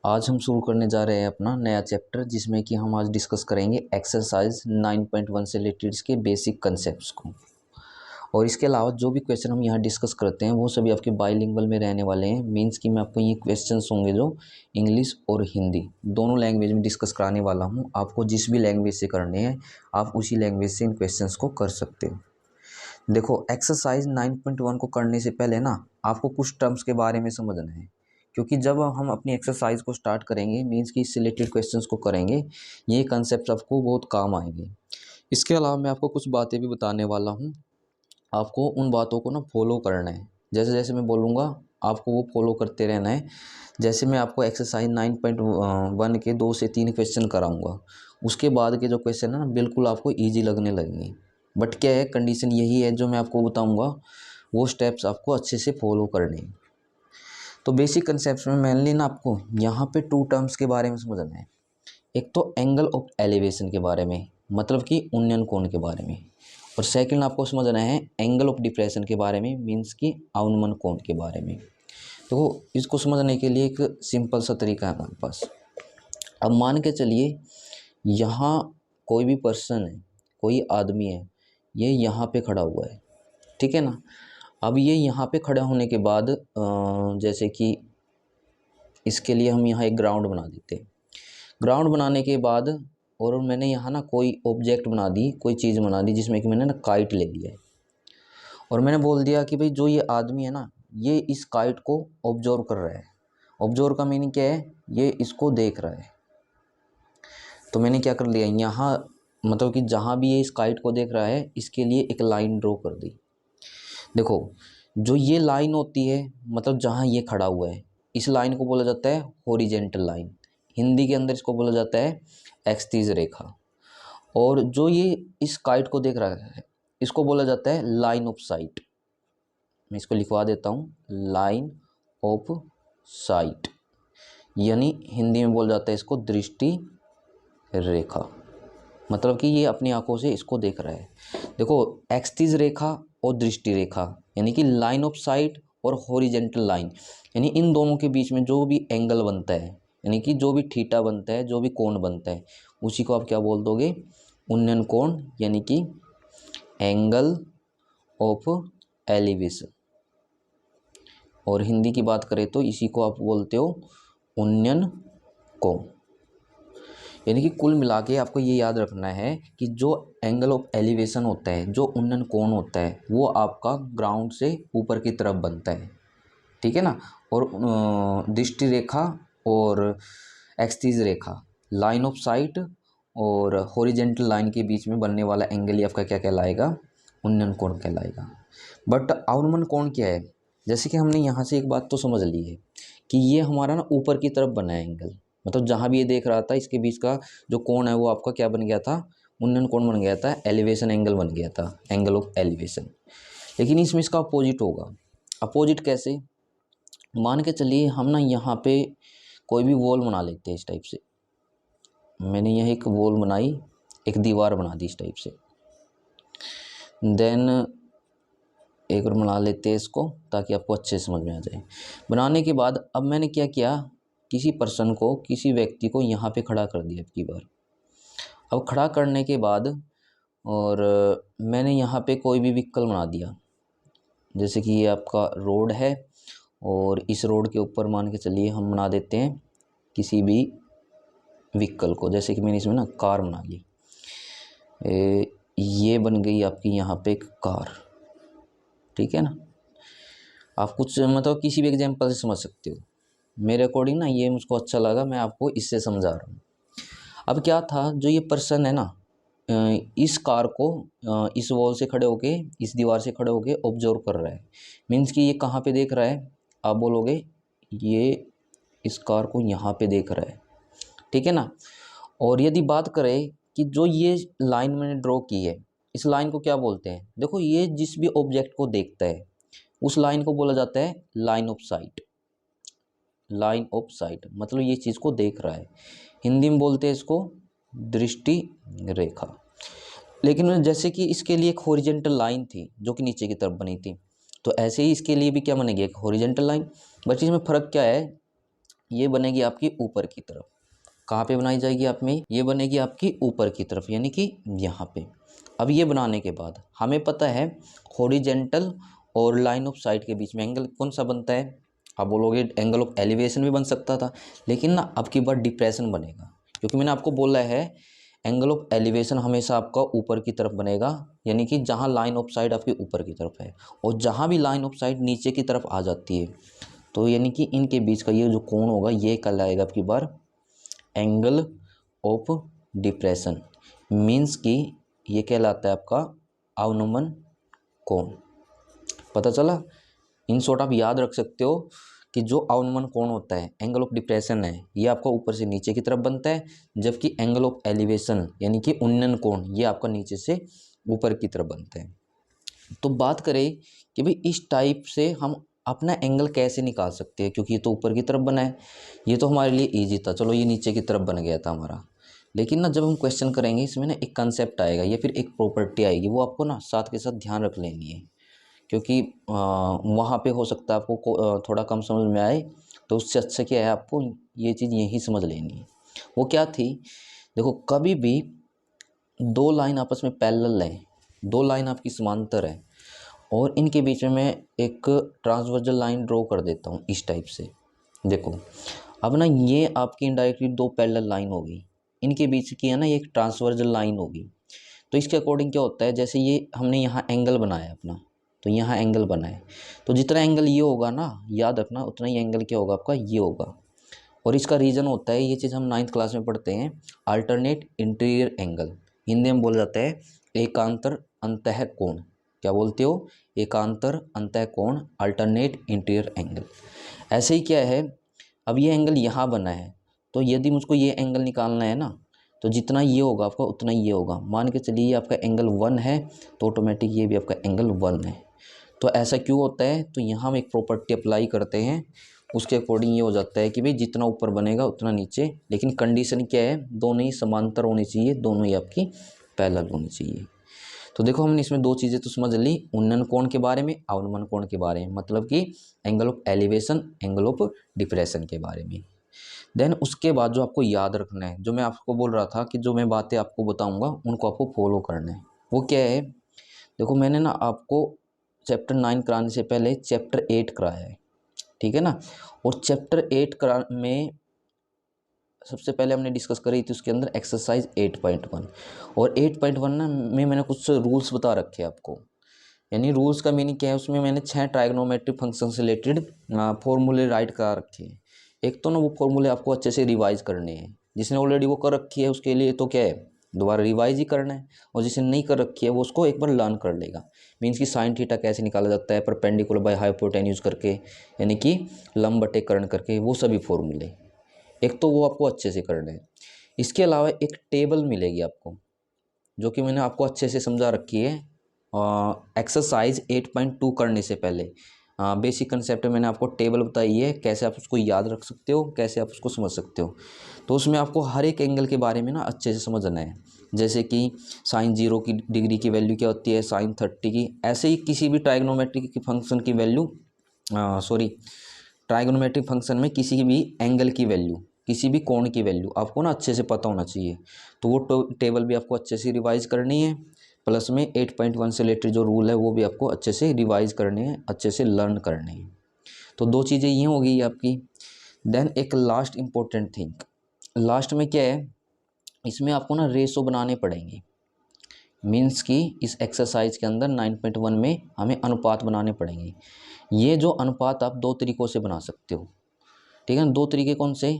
आज हम शुरू करने जा रहे हैं अपना नया चैप्टर, जिसमें कि हम आज डिस्कस करेंगे एक्सरसाइज 9.1 से रिलेटेड इसके बेसिक कंसेप्ट्स को। और इसके अलावा जो भी क्वेश्चन हम यहाँ डिस्कस करते हैं वो सभी आपके बाइलिंगुअल में रहने वाले हैं। मींस कि मैं आपको ये क्वेश्चंस होंगे जो इंग्लिश और हिंदी दोनों लैंग्वेज में डिस्कस कराने वाला हूँ। आपको जिस भी लैंग्वेज से करने हैं आप उसी लैंग्वेज से इन क्वेश्चंस को कर सकते हो। देखो, एक्सरसाइज 9.1 को करने से पहले ना आपको कुछ टर्म्स के बारे में समझना है, क्योंकि जब हम अपनी एक्सरसाइज को स्टार्ट करेंगे मींस कि इससे रिलेटेड क्वेश्चंस को करेंगे, ये कंसेप्ट आपको बहुत काम आएंगे। इसके अलावा मैं आपको कुछ बातें भी बताने वाला हूँ, आपको उन बातों को ना फॉलो करना है। जैसे जैसे मैं बोलूँगा आपको वो फॉलो करते रहना है। जैसे मैं आपको एक्सरसाइज 9.1 के 2 से 3 क्वेश्चन कराऊंगा, उसके बाद के जो क्वेश्चन है ना बिल्कुल आपको ईजी लगने लगेंगे। बट क्या है, कंडीशन यही है जो मैं आपको बताऊंगा वो स्टेप्स आपको अच्छे से फॉलो करने हैं। तो बेसिक कंसेप्ट में मेनली ना आपको यहाँ पे 2 टर्म्स के बारे में समझना है। एक तो एंगल ऑफ एलिवेशन के बारे में, मतलब कि उन्नयन कोण के बारे में, और सेकंड आपको समझना है एंगल ऑफ डिप्रेशन के बारे में, मीन्स कि अवनमन कोण के बारे में। तो इसको समझने के लिए एक सिंपल सा तरीका है हमारे पास। अब मान के चलिए यहाँ कोई भी पर्सन है, कोई आदमी है, ये यहाँ पे खड़ा हुआ है, ठीक है ना। अब ये यहाँ पे खड़ा होने के बाद जैसे कि इसके लिए हम यहाँ एक ग्राउंड बना देते हैं। ग्राउंड बनाने के बाद और मैंने यहाँ ना कोई ऑब्जेक्ट बना दी, कोई चीज़ बना दी, जिसमें कि मैंने ना काइट ले लिया है। और मैंने बोल दिया कि भाई जो ये आदमी है ना ये इस काइट को ऑब्जर्व कर रहा है। ऑब्जर्व का मीनिंग क्या है, ये इसको देख रहा है। तो मैंने क्या कर लिया यहाँ, मतलब कि जहाँ भी ये इस काइट को देख रहा है इसके लिए एक लाइन ड्रॉ कर दी। देखो, जो ये लाइन होती है मतलब जहाँ ये खड़ा हुआ है, इस लाइन को बोला जाता है हॉरिजेंटल लाइन। हिंदी के अंदर इसको बोला जाता है एक्सिस रेखा। और जो ये इस काइट को देख रहा है इसको बोला जाता है लाइन ऑफ साइट। मैं इसको लिखवा देता हूँ, लाइन ऑफ साइट, यानी हिंदी में बोला जाता है इसको दृष्टि रेखा। मतलब कि ये अपनी आंखों से इसको देख रहा है। देखो, एक्सिस रेखा और दृष्टि रेखा यानी कि लाइन ऑफ साइट और हॉरिजेंटल लाइन, यानी इन दोनों के बीच में जो भी एंगल बनता है, यानी कि जो भी थीटा बनता है, जो भी कोण बनता है, उसी को आप क्या बोल दोगे, उन्नयन कोण, यानी कि एंगल ऑफ एलिवेशन। और हिंदी की बात करें तो इसी को आप बोलते हो उन्नयन कोण। यानी कि कुल मिला के आपको ये याद रखना है कि जो एंगल ऑफ एलिवेशन होता है, जो उन्नयन कोण होता है, वो आपका ग्राउंड से ऊपर की तरफ बनता है, ठीक है ना। और दृष्टि रेखा और axis Rekha, line of site और हॉरिजेंटल लाइन के बीच में बनने वाला एंगल ही आपका क्या कहलाएगा, उन्नयन कोण कहलाएगा। बट अवनमन कोण क्या है, जैसे कि हमने यहाँ से एक बात तो समझ ली है कि ये हमारा ना ऊपर की तरफ बना है एंगल, मतलब जहाँ भी ये देख रहा था इसके बीच का जो कोण है वो आपका क्या बन गया था, उन्नयन कोण बन गया था, एलिवेशन एंगल बन गया था, एंगल ऑफ एलिवेशन। लेकिन इसमें इसका अपोजिट होगा। अपोजिट कैसे, मान के चलिए हम ना यहाँ पे कोई भी वॉल बना लेते हैं इस टाइप से। मैंने यह एक वॉल बनाई, एक दीवार बना दी इस टाइप से। देन एक और बना लेते हैं इसको ताकि आपको अच्छे समझ में आ जाए। बनाने के बाद अब मैंने क्या किया, किसी पर्सन को, किसी व्यक्ति को यहाँ पे खड़ा कर दिया अब की बार। अब खड़ा करने के बाद और मैंने यहाँ पे कोई भी व्हीकल बना दिया, जैसे कि ये आपका रोड है और इस रोड के ऊपर मान के चलिए हम बना देते हैं किसी भी व्हीकल को। जैसे कि मैंने इसमें ना कार बना ली, ये बन गई आपकी यहाँ पे एक कार, ठीक है ना। आप कुछ मतलब किसी भी एग्जांपल से समझ सकते हो। मेरे अकॉर्डिंग ना ये मुझको अच्छा लगा, मैं आपको इससे समझा रहा हूँ। अब क्या था, जो ये पर्सन है ना इस कार को इस वॉल से खड़े होके, इस दीवार से खड़े होके ऑब्जर्व कर रहा है। मीन्स कि ये कहाँ पे देख रहा है, आप बोलोगे ये इस कार को यहाँ पे देख रहा है, ठीक है ना। और यदि बात करें कि जो ये लाइन मैंने ड्रॉ की है, इस लाइन को क्या बोलते हैं, देखो ये जिस भी ऑब्जेक्ट को देखता है उस लाइन को बोला जाता है line of site. Line of site मतलब ये चीज़ को देख रहा है, हिंदी में बोलते हैं इसको दृष्टि रेखा। लेकिन जैसे कि इसके लिए एक हॉरिजेंटल लाइन थी जो कि नीचे की तरफ बनी थी, तो ऐसे ही इसके लिए भी क्या बनेगी, एक हॉरिजेंटल लाइन। बट इसमें फ़र्क क्या है, ये बनेगी आपकी ऊपर की तरफ। कहाँ पे बनाई जाएगी आप में, ये बनेगी आपकी ऊपर की तरफ, यानी कि यहाँ पे। अब ये बनाने के बाद हमें पता है हॉरिजेंटल और लाइन ऑफ साइट के बीच में एंगल कौन सा बनता है। आप बोलोगे एंगल ऑफ एलिवेशन भी बन सकता था, लेकिन ना अब की बार डिप्रेशन बनेगा, क्योंकि मैंने आपको बोला है एंगल ऑफ एलिवेशन हमेशा आपका ऊपर की तरफ बनेगा, यानी कि जहाँ लाइन ऑफ साइट आपकी ऊपर की तरफ है और जहाँ भी लाइन ऑफ साइट नीचे की तरफ आ जाती है, तो यानी कि इनके बीच का ये जो कोण होगा ये कहलाएगा आपकी बार एंगल ऑफ डिप्रेशन। मीन्स कि ये कहलाता है आपका अवनमन कोण। पता चला। इन शॉर्ट आप याद रख सकते हो कि जो अवनमन कोण होता है, एंगल ऑफ डिप्रेशन है, ये आपका ऊपर से नीचे की तरफ बनता है, जबकि एंगल ऑफ एलिवेशन यानी कि उन्नयन कोण ये आपका नीचे से ऊपर की तरफ बनता है। तो बात करें कि भाई इस टाइप से हम अपना एंगल कैसे निकाल सकते हैं, क्योंकि ये तो ऊपर की तरफ बना है, ये तो हमारे लिए ईजी था, चलो ये नीचे की तरफ बन गया था हमारा। लेकिन ना जब हम क्वेश्चन करेंगे इसमें ना एक कंसेप्ट आएगा या फिर एक प्रॉपर्टी आएगी, वो आपको ना साथ के साथ ध्यान रख लेनी है, क्योंकि वहाँ पे हो सकता है आपको थोड़ा कम समझ में आए, तो उससे अच्छा क्या है आपको ये चीज़ यही समझ लेनी है। वो क्या थी, देखो कभी भी दो लाइन आपस में पैरेलल है, दो लाइन आपकी समांतर है और इनके बीच में मैं एक ट्रांसवर्जल लाइन ड्रॉ कर देता हूँ इस टाइप से। देखो अब ना ये आपकी इनडायरेक्टली दो पैरेलल लाइन होगी, इनके बीच की है ना ये एक ट्रांसवर्जल लाइन होगी। तो इसके अकॉर्डिंग क्या होता है, जैसे ये हमने यहाँ एंगल बनाया अपना, तो यहाँ एंगल बना है, तो जितना एंगल ये होगा ना याद रखना उतना ही एंगल क्या होगा आपका ये होगा। और इसका रीज़न होता है, ये चीज़ हम 9th क्लास में पढ़ते हैं, अल्टरनेट इंटीरियर एंगल। हिंदी में बोला जाता है एकांतर अंतः कोण। क्या बोलते हो, एकांतर अंतः कोण, अल्टरनेट इंटीरियर एंगल। ऐसे ही क्या है, अब ये एंगल यहाँ बना है, तो यदि मुझको ये एंगल निकालना है ना, तो जितना ये होगा आपका उतना ये होगा। मान के चलिए ये आपका एंगल 1 है, तो ऑटोमेटिक ये भी आपका एंगल 1 है। तो ऐसा क्यों होता है, तो यहाँ हम एक प्रॉपर्टी अप्लाई करते हैं, उसके अकॉर्डिंग ये हो जाता है कि भाई जितना ऊपर बनेगा उतना नीचे, लेकिन कंडीशन क्या है, दोनों ही समांतर होनी चाहिए, दोनों ही आपकी पैरेलल होनी चाहिए। तो देखो हमने इसमें दो चीज़ें तो समझ ली, उन्नयन कोण के बारे में, अवनमन कोण के बारे में, मतलब कि angle of elevation, angle of depression के बारे में। देन उसके बाद जो आपको याद रखना है, जो मैं आपको बोल रहा था कि जो मैं बातें आपको बताऊंगा उनको आपको फॉलो करना है, वो क्या है। देखो मैंने ना आपको चैप्टर 9 कराने से पहले चैप्टर 8 कराया है, ठीक है ना। और चैप्टर 8 में सबसे पहले हमने डिस्कस करी थी उसके अंदर एक्सरसाइज 8.1, और 8.1 ना में मैंने कुछ रूल्स बता रखे हैं आपको। यानी रूल्स का मीनिंग क्या है, उसमें मैंने 6 ट्राइगोनोमेट्रिक फंक्शन से रिलेटेड फॉर्मूले राइट करा रखे हैं। एक तो ना वो फॉर्मूले आपको अच्छे से रिवाइज करने हैं, जिसने ऑलरेडी वो कर रखी है उसके लिए तो क्या है दोबारा रिवाइज ही करना है, और जिसने नहीं कर रखी है वो उसको एक बार लर्न कर लेगा। मीन्स कि साइन थीटा कैसे निकाला जाता है, परपेंडिकुलर बाय हाइपोटेन्यूज करके, यानी कि लंब बटे कर्ण करके, वो सभी फॉर्मूले एक तो वो आपको अच्छे से करना है। इसके अलावा एक टेबल मिलेगी आपको, जो कि मैंने आपको अच्छे से समझा रखी है एक्सरसाइज 8.2 करने से पहले। बेसिक कंसेप्ट मैंने आपको टेबल बताई है, कैसे आप उसको याद रख सकते हो, कैसे आप उसको समझ सकते हो। तो उसमें आपको हर एक एंगल के बारे में ना अच्छे से समझना है, जैसे कि साइन 0 की डिग्री की वैल्यू क्या होती है, साइन 30 की, ऐसे ही किसी भी ट्राइगोनोमेट्रिक फंक्शन की वैल्यू, ट्राइगोनोमेट्रिक फंक्शन में किसी भी एंगल की वैल्यू, किसी भी कोण की वैल्यू आपको ना अच्छे से पता होना चाहिए। तो वो टेबल भी आपको अच्छे से रिवाइज करनी है, प्लस में 8.1 से रिलेटेड जो रूल है वो भी आपको अच्छे से रिवाइज करने हैं, अच्छे से लर्न करने हैं। तो दो चीज़ें ये हो गई आपकी। देन एक लास्ट इम्पोर्टेंट थिंग, लास्ट में क्या है, इसमें आपको ना रेशो बनाने पड़ेंगे। मीन्स कि इस एक्सरसाइज के अंदर 9.1 में हमें अनुपात बनाने पड़ेंगे। ये जो अनुपात आप दो तरीक़ों से बना सकते हो, ठीक है ना। दो तरीके कौन से,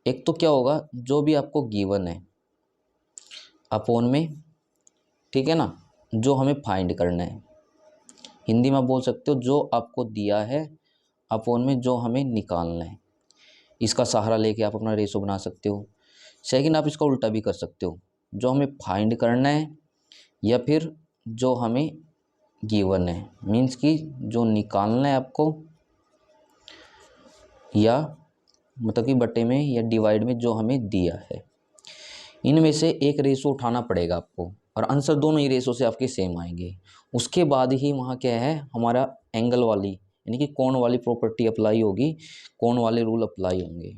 एक तो क्या होगा, जो भी आपको गिवन है अपॉन में, ठीक है ना, जो हमें फाइंड करना है, हिंदी में आप बोल सकते हो जो आपको दिया है अपॉन में जो हमें निकालना है, इसका सहारा लेके आप अपना रेशो बना सकते हो। सेकंड आप इसका उल्टा भी कर सकते हो, जो हमें फाइंड करना है या फिर जो हमें गिवन है, मीन्स कि जो निकालना है आपको, या मतलब कि बटे में या डिवाइड में जो हमें दिया है, इनमें से एक रेशो उठाना पड़ेगा आपको, और आंसर दोनों ही रेशो से आपके सेम आएंगे। उसके बाद ही वहाँ क्या है हमारा एंगल वाली यानी कि कोण वाली प्रॉपर्टी अप्लाई होगी, कोण वाले रूल अप्लाई होंगे।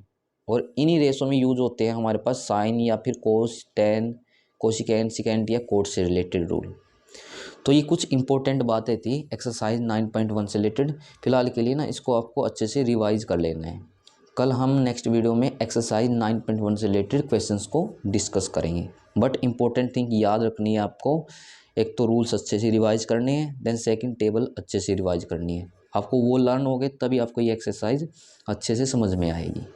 और इन्हीं रेशो में यूज होते हैं हमारे पास साइन या फिर कोस, टेन, कोसिकेंट, सिकेंट या कोट से रिलेटेड रूल। तो ये कुछ इंपॉर्टेंट बातें थी एक्सरसाइज 9.1 से रिलेटेड। फिलहाल के लिए ना इसको आपको अच्छे से रिवाइज कर लेना है। कल हम नेक्स्ट वीडियो में एक्सरसाइज 9.1 से रिलेटेड क्वेश्चंस को डिस्कस करेंगे। बट इंपॉर्टेंट थिंग याद रखनी है आपको, एक तो रूल्स अच्छे से रिवाइज करने हैं, देन सेकंड टेबल अच्छे से रिवाइज करनी है। आपको वो लर्न हो गए तभी आपको ये एक्सरसाइज अच्छे से समझ में आएगी।